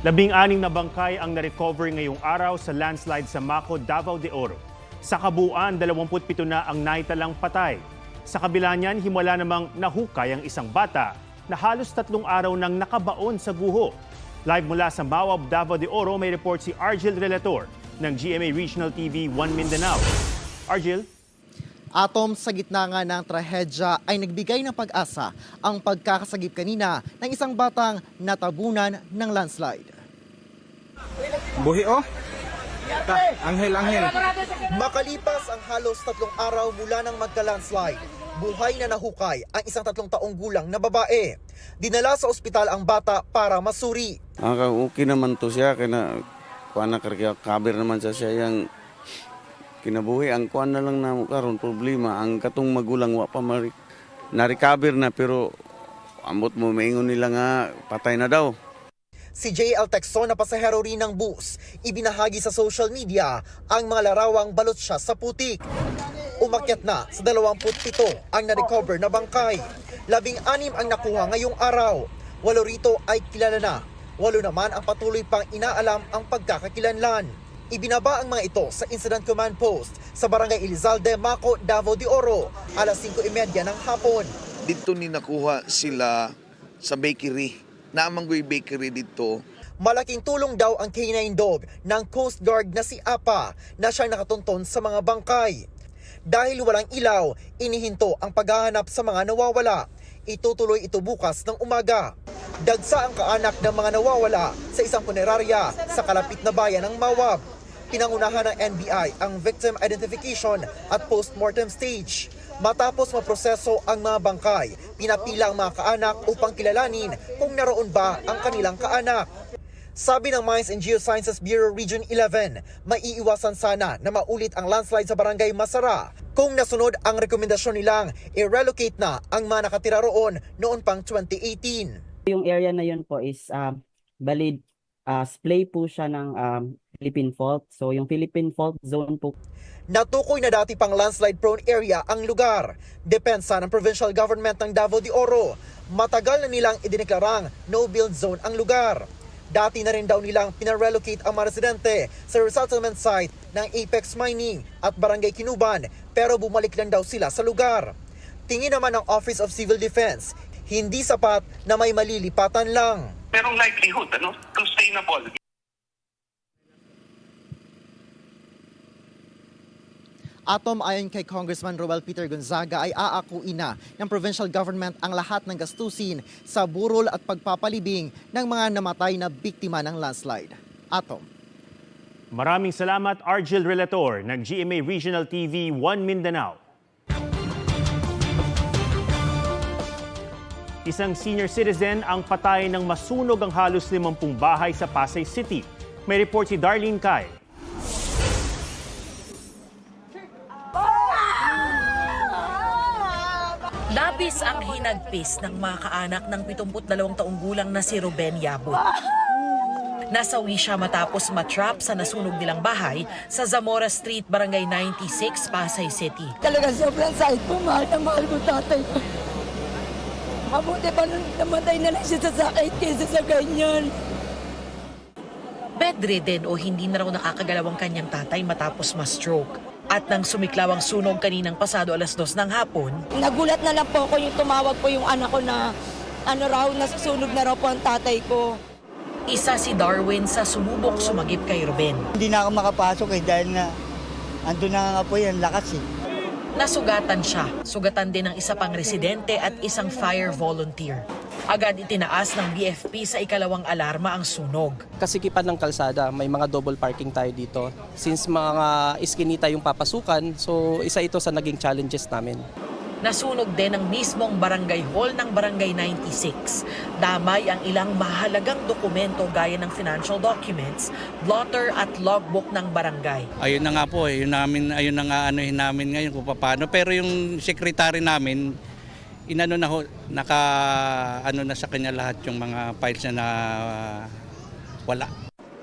16 na bangkay ang na-recover ngayong araw sa landslide sa Maco, Davao de Oro. Sa kabuuan, 27 na ang naitalang patay. Sa kabila niyan, himala namang nahukay ang isang bata na halos 3 araw nang nakabaon sa guho. Live mula sa Mawab, Davao de Oro, may report si Argel Relator ng GMA Regional TV 1 Mindanao. Argel? Atom, sa gitna nga ng trahedya ay nagbigay ng pag-asa ang pagkakasagip kanina ng isang batang natabunan ng landslide. Buhi oh. Anghel. Makalipas ang halos 3 araw mula nang magka-landslide, buhay na nahukay ang isang 3 taong gulang na babae. Dinala sa ospital ang bata para masuri. Okay naman to siya, kaya kaber naman siya yung kinabuhi. Ang kuan na lang na karon problema, ang katong magulang wa pa na-recover na, pero ambot mo maingon nila nga patay na daw. Si JL Texon na pasahero rin ng bus, ibinahagi sa social media ang mga larawang balot siya sa putik. Umakyat na sa 27 ang na-recover na bangkay. 16 ang nakuha ngayong araw. 8 rito ay kilala na. 8 naman ang patuloy pang inaalam ang pagkakakilanlan. Ibinaba ang mga ito sa Incident Command Post sa Barangay Elizalde, Maco, Davao de Oro, alas 5:30 ng hapon. Dito ni nakuha sila sa bakery. Naamanggoy bakery dito. Malaking tulong daw ang canine dog ng Coast Guard na si Apa na siyang nakatunton sa mga bangkay. Dahil walang ilaw, inihinto ang paghahanap sa mga nawawala. Itutuloy ito bukas ng umaga. Dagsa ang kaanak ng mga nawawala sa isang punerarya sa kalapit na bayan ng Mawab. Pinangunahan ng NBI ang victim identification at post-mortem stage. Matapos maproseso ang mga bangkay, pinapila ang mga kaanak upang kilalanin kung naroon ba ang kanilang kaanak. Sabi ng Mines and Geosciences Bureau Region 11, maiiwasan sana na maulit ang landslide sa Barangay Masara kung nasunod ang rekomendasyon nilang i-relocate na ang mga nakatira roon noon pang 2018. Yung area na yun po is balid splay po siya ng Philippine Fault. So yung Philippine Fault Zone po. Natukoy na dati pang landslide-prone area ang lugar. Depensa ng provincial government ng Davao de Oro, matagal na nilang idineklarang no-build zone ang lugar. Dati na rin daw nilang pinarelocate ang mga residente sa resettlement site ng Apex Mining at Barangay Kinuban, pero bumalik lang daw sila sa lugar. Tingin naman ng Office of Civil Defense, hindi sapat na may malilipatan lang. Merong likelihood sustainable. Atom, ayon kay Congressman Roel Peter Gonzaga, ay aakuin na ng provincial government ang lahat ng gastusin sa burol at pagpapalibing ng mga namatay na biktima ng landslide. Atom. Maraming salamat, Argel Relator ng GMA Regional TV 1 Mindanao. Isang senior citizen ang patay ng masunog ang halos 50 bahay sa Pasay City. May report si Darlene Kai. Labis ang hinagpis ng mga kaanak ng 72 taong gulang na si Ruben Yabut. Nasawi siya matapos matrap sa nasunog nilang bahay sa Zamora Street, Barangay 96, Pasay City. Talagang sobrang sakit po, mahal na mahal ko tatay ko. Mabuti pa nung namatay na lang siya sa sakit kaysa sa ganyan. Bedridden o hindi na raw nakakagalaw ang kanyang tatay matapos ma-stroke. At nang sumiklaw ang sunog kaninang pasado alas 2 ng hapon, Nagulat na lang po ako yung tumawag po yung anak ko na nasusunog na raw po ang tatay ko. isa si Darwin sa sumubok sumagip kay Ruben. Hindi na ako makapasok dahil na andun na nga po yan, lakas eh. Nasugatan siya. Sugatan din ng isa pang residente at isang fire volunteer. Agad itinaas ng BFP sa ikalawang alarma ang sunog. Kasikipan ng kalsada, may mga double parking tayo dito. Since mga iskinita yung papasukan, so isa ito sa naging challenges namin. Nasunog din ang mismong barangay hall ng Barangay 96. Damay ang ilang mahalagang dokumento gaya ng financial documents, blotter at logbook ng barangay. Ayun na nga po, ayun na nga anuhin namin ngayon kung paano. Pero yung secretary namin, inano na ho, naka ano na sa kanya lahat yung mga files na wala.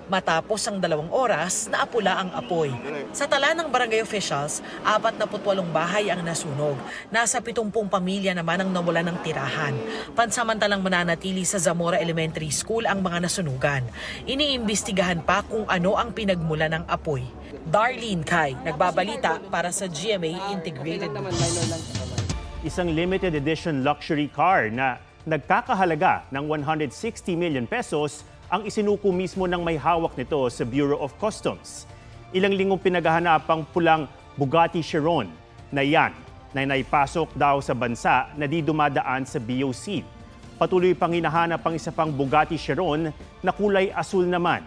Matapos ang 2 oras, naapula ang apoy. Sa tala ng barangay officials, 48 bahay ang nasunog. Nasa 70 pamilya naman ang nawala ng tirahan. Pansamantalang mananatili sa Zamora Elementary School ang mga nasunugan. Iniimbestigahan pa kung ano ang pinagmula ng apoy. Darlene Kai, nagbabalita para sa GMA Integrated News. Isang limited edition luxury car na nagkakahalaga ng 160 million pesos ang isinuko mismo ng may hawak nito sa Bureau of Customs. Ilang linggong pinaghahanapang pulang Bugatti Chiron na yan na naipasok daw sa bansa na di dumadaan sa BOC. Patuloy pang hinahanap ang isa pang Bugatti Chiron na kulay asul naman.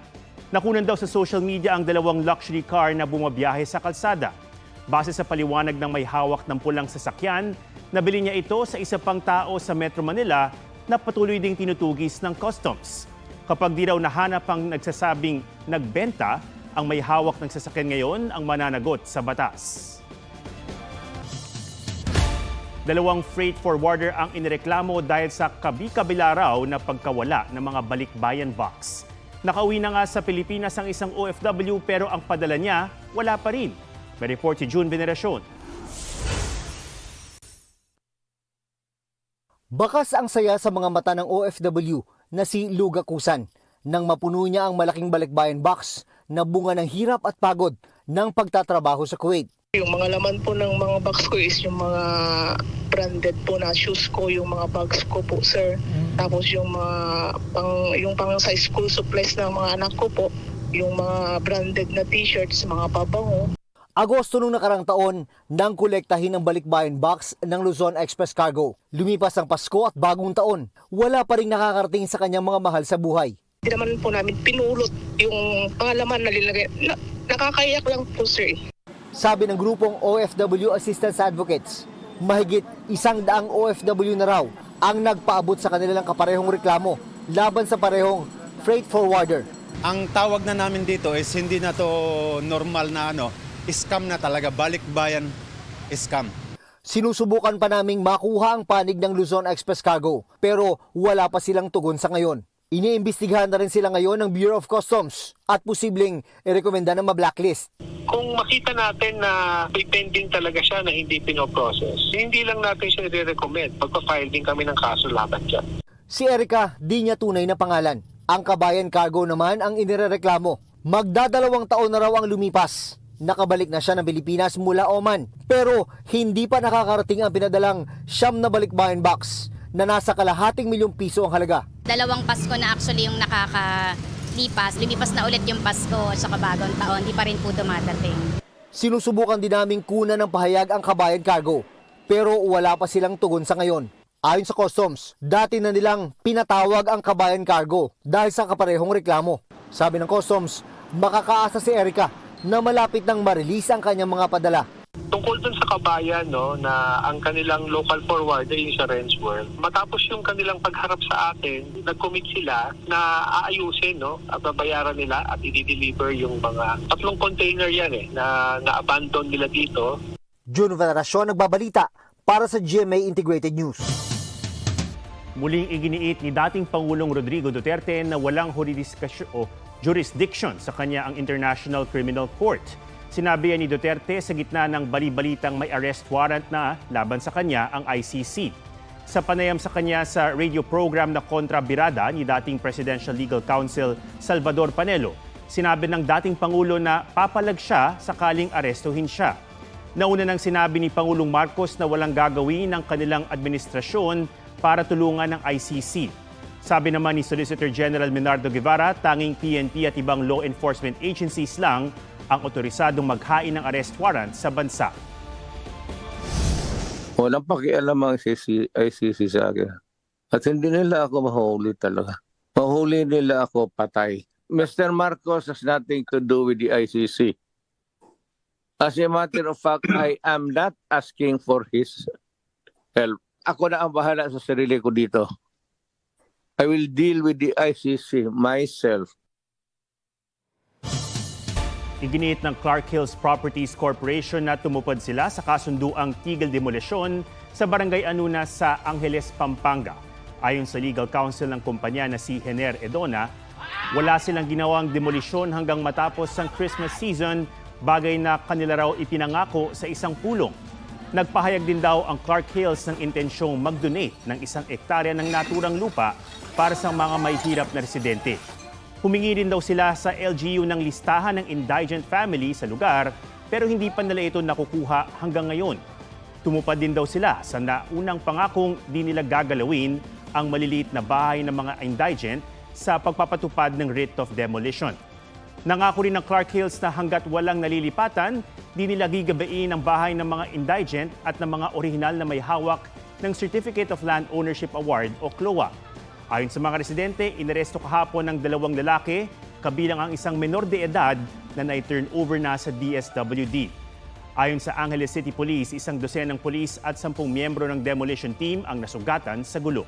Nakunan daw sa social media ang 2 luxury car na bumabiyahe sa kalsada. Base sa paliwanag ng may hawak ng pulang sasakyan, nabili niya ito sa isa pang tao sa Metro Manila na patuloy ding tinutugis ng customs. Kapag di raw nahanap ang nagsasabing nagbenta, ang may hawak ng sasakyan ngayon ang mananagot sa batas. 2 freight forwarder ang inireklamo dahil sa kabi-kabila raw na pagkawala ng mga balikbayan box. Nakauwi na nga sa Pilipinas ang isang OFW pero ang padala niya wala pa rin. May report si June Veneracion. Bakas ang saya sa mga mata ng OFW na si Luga Kusan nang mapuno niya ang malaking balikbayan box na bunga ng hirap at pagod ng pagtatrabaho sa Kuwait. Yung mga laman po ng mga box ko is yung mga branded po na shoes ko, yung mga bags ko po, sir. Tapos yung mga pang sa school supplies ng mga anak ko po, yung mga branded na t-shirts, mga pabango. Agosto nung nakarang taon nang kolektahin ang balikbayan box ng Luzon Express Cargo. Lumipas ang Pasko at bagong taon, wala pa rin nakakarating sa kanyang mga mahal sa buhay. Hindi naman po namin pinulot yung pangalaman na linagay. Nakakayak lang po, sir. Sabi ng grupong OFW Assistance Advocates, mahigit 100 OFW na raw ang nagpaabot sa kanilang kaparehong reklamo laban sa parehong freight forwarder. Ang tawag na namin dito is hindi na to normal na scam na talaga, balikbayan scam. Sinusubukan pa naming makuha ang panig ng Luzon Express Cargo pero wala pa silang tugon sa ngayon. Iniimbestigahan na rin sila ngayon ng Bureau of Customs at posibleng irekomenda na ma-blacklist. Kung makita natin na may pending talaga siya na hindi pinoprocess, hindi lang natin siya i-recommend. Magpa-file din kami ng kaso laban dyan. Si Erica, di niya tunay na pangalan. Ang Kabayan Cargo naman ang inirereklamo. Magdadalawang taon na raw ang lumipas. Nakabalik na siya ng Pilipinas mula Oman. Pero hindi pa nakakarating ang pinadalang 9 na balikbayan box na nasa kalahating milyong piso ang halaga. 2 Pasko na actually yung nakakalipas. Lumipas na ulit yung Pasko at saka bagong taon. Di pa rin po dumadating. Sinusubukan din naming kunan ng pahayag ang Kabayan Cargo. Pero wala pa silang tugon sa ngayon. Ayon sa Customs, dati na nilang pinatawag ang Kabayan Cargo dahil sa kaparehong reklamo. Sabi ng Customs, makakaasa si Erica na malapit nang ma-release ang kanyang mga padala. Tungkol dun sa kabayan, na ang kanilang local forwarder yung sa Renz World, matapos yung kanilang pagharap sa atin, nag-commit sila na aayusin, at babayaran nila at i-deliver yung mga 3 container yan na na-abandon nila dito. June Veneracion, nagbabalita para sa GMA Integrated News. Muling iginiit ni dating Pangulong Rodrigo Duterte na walang jurisdiction sa kanya ang International Criminal Court. Sinabi ni Duterte sa gitna ng bali-balitang may arrest warrant na laban sa kanya ang ICC. Sa panayam sa kanya sa radio program na Kontra Birada ni dating Presidential Legal Counsel Salvador Panelo, sinabi ng dating Pangulo na papalag siya sakaling arestuhin siya. Nauna nang sinabi ni Pangulong Marcos na walang gagawin ng kanilang administrasyon para tulungan ng ICC. Sabi naman ni Solicitor General Menardo Guevara, tanging PNP at ibang law enforcement agencies lang ang otorisadong maghain ng arrest warrant sa bansa. Walang pakialam ang ICC sa akin. At hindi nila ako mahuli talaga. Mahuli nila ako patay. Mr. Marcos has nothing to do with the ICC. As a matter of fact, I am not asking for his help. Ako na ang bahala sa sarili ko dito. I will deal with the ICC myself. Iginiit ng Clark Hills Properties Corporation na tumupad sila sa kasunduang tigil demolisyon sa Barangay Anuna sa Angeles, Pampanga. Ayon sa legal counsel ng kumpanya na si Hener Edona, Wala silang ginawang demolisyon hanggang matapos ang Christmas season, bagay na kanila raw ipinangako sa isang pulong. Nagpahayag din daw ang Clark Hills ng intensyong mag-donate ng 1 ektarya ng naturang lupa para sa mga may hirap na residente. Humingi din daw sila sa LGU ng listahan ng indigent family sa lugar pero hindi pa nila ito nakukuha hanggang ngayon. Tumupad din daw sila sa naunang pangakong di nila gagalawin ang maliliit na bahay ng mga indigent sa pagpapatupad ng writ of demolition. Nangako rin ng Clark Hills na hanggat walang nalilipatan, di nila gigabain ang bahay ng mga indigent at ng mga orihinal na may hawak ng Certificate of Land Ownership Award o CLOA. Ayon sa mga residente, inaresto kahapon ng 2 lalaki, kabilang ang isang menor de edad na na-turn over na sa DSWD. Ayon sa Angeles City Police, 1 dosenang pulis at 10 miyembro ng demolition team ang nasugatan sa gulo.